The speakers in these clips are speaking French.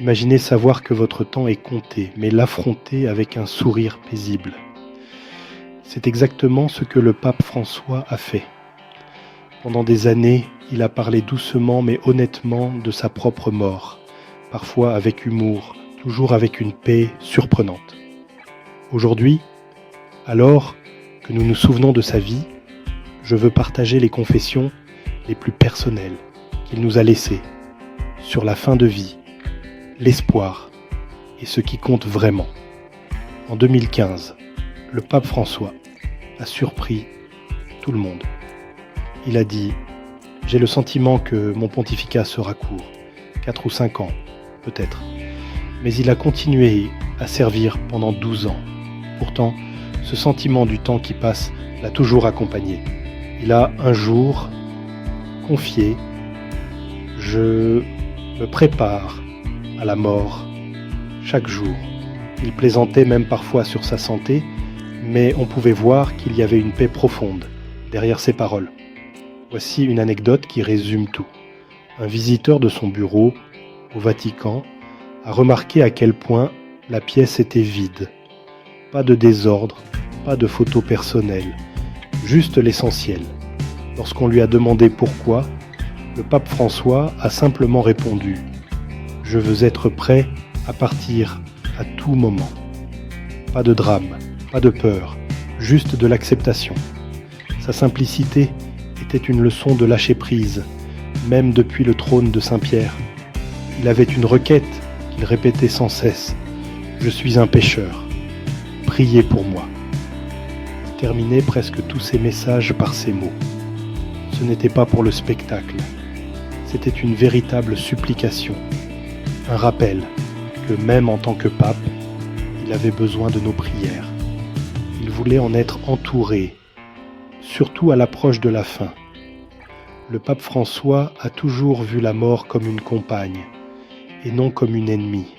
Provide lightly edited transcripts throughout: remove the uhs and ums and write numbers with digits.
Imaginez savoir que votre temps est compté, mais l'affronter avec un sourire paisible. C'est exactement ce que le pape François a fait. Pendant des années, il a parlé doucement mais honnêtement de sa propre mort, parfois avec humour, toujours avec une paix surprenante. Aujourd'hui, alors que nous nous souvenons de sa vie, je veux partager les confessions les plus personnelles qu'il nous a laissées sur la fin de vie, l'espoir et ce qui compte vraiment. En 2015, le pape François a surpris tout le monde. Il a dit « J'ai le sentiment que mon pontificat sera court, 4 ou 5 ans, peut-être. » Mais il a continué à servir pendant 12 ans. Pourtant, ce sentiment du temps qui passe l'a toujours accompagné. Il a un jour confié « Je me prépare à la mort chaque jour. » Il plaisantait même parfois sur sa santé, mais on pouvait voir qu'il y avait une paix profonde derrière ses paroles. Voici une anecdote qui résume tout. Un visiteur de son bureau, au Vatican, a remarqué à quel point la pièce était vide. Pas de désordre, pas de photos personnelles, juste l'essentiel. Lorsqu'on lui a demandé pourquoi, le pape François a simplement répondu « Je veux être prêt à partir à tout moment. » Pas de drame, pas de peur, juste de l'acceptation. Sa simplicité était une leçon de lâcher prise, même depuis le trône de Saint-Pierre. Il avait une requête qu'il répétait sans cesse. « Je suis un pécheur. Priez pour moi. » Il terminait presque tous ses messages par ces mots. Ce n'était pas pour le spectacle. C'était une véritable supplication. Un rappel que même en tant que pape, il avait besoin de nos prières. Il voulait en être entouré, surtout à l'approche de la fin. Le pape François a toujours vu la mort comme une compagne, et non comme une ennemie.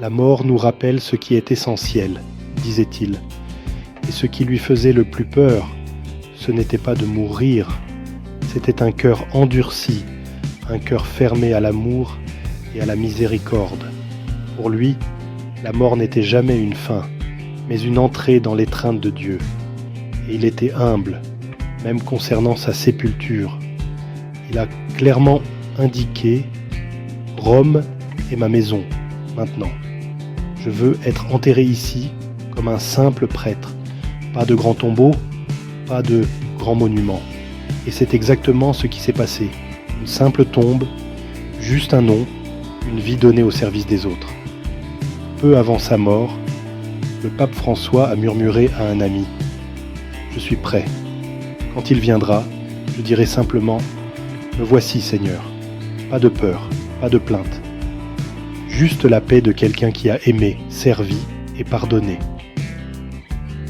La mort nous rappelle ce qui est essentiel, disait-il, et ce qui lui faisait le plus peur, ce n'était pas de mourir, c'était un cœur endurci, un cœur fermé à l'amour et à la miséricorde. Pour lui, la mort n'était jamais une fin, mais une entrée dans l'étreinte de Dieu. Et il était humble, même concernant sa sépulture. Il a clairement indiqué « Rome est ma maison, maintenant. Je veux être enterré ici comme un simple prêtre. Pas de grand tombeau, pas de grand monument. » Et c'est exactement ce qui s'est passé. Une simple tombe, juste un nom, une vie donnée au service des autres. Peu avant sa mort, le pape François a murmuré à un ami « Je suis prêt. Quand il viendra, je dirai simplement « Me voici, Seigneur. » Pas de peur, pas de plainte. Juste la paix de quelqu'un qui a aimé, servi et pardonné.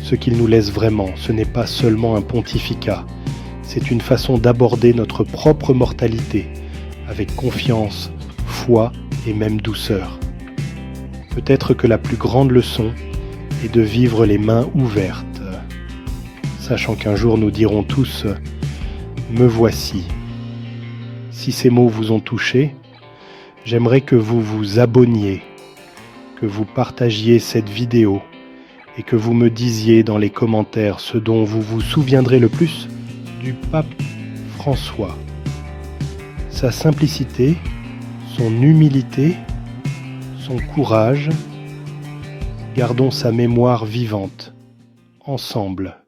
Ce qu'il nous laisse vraiment, ce n'est pas seulement un pontificat, c'est une façon d'aborder notre propre mortalité, avec confiance, foi et même douceur. Peut-être que la plus grande leçon est de vivre les mains ouvertes, sachant qu'un jour nous dirons tous « Me voici ». Si ces mots vous ont touché, j'aimerais que vous vous abonniez, que vous partagiez cette vidéo et que vous me disiez dans les commentaires ce dont vous vous souviendrez le plus du pape François. Sa simplicité, son humilité, son courage, gardons sa mémoire vivante, ensemble.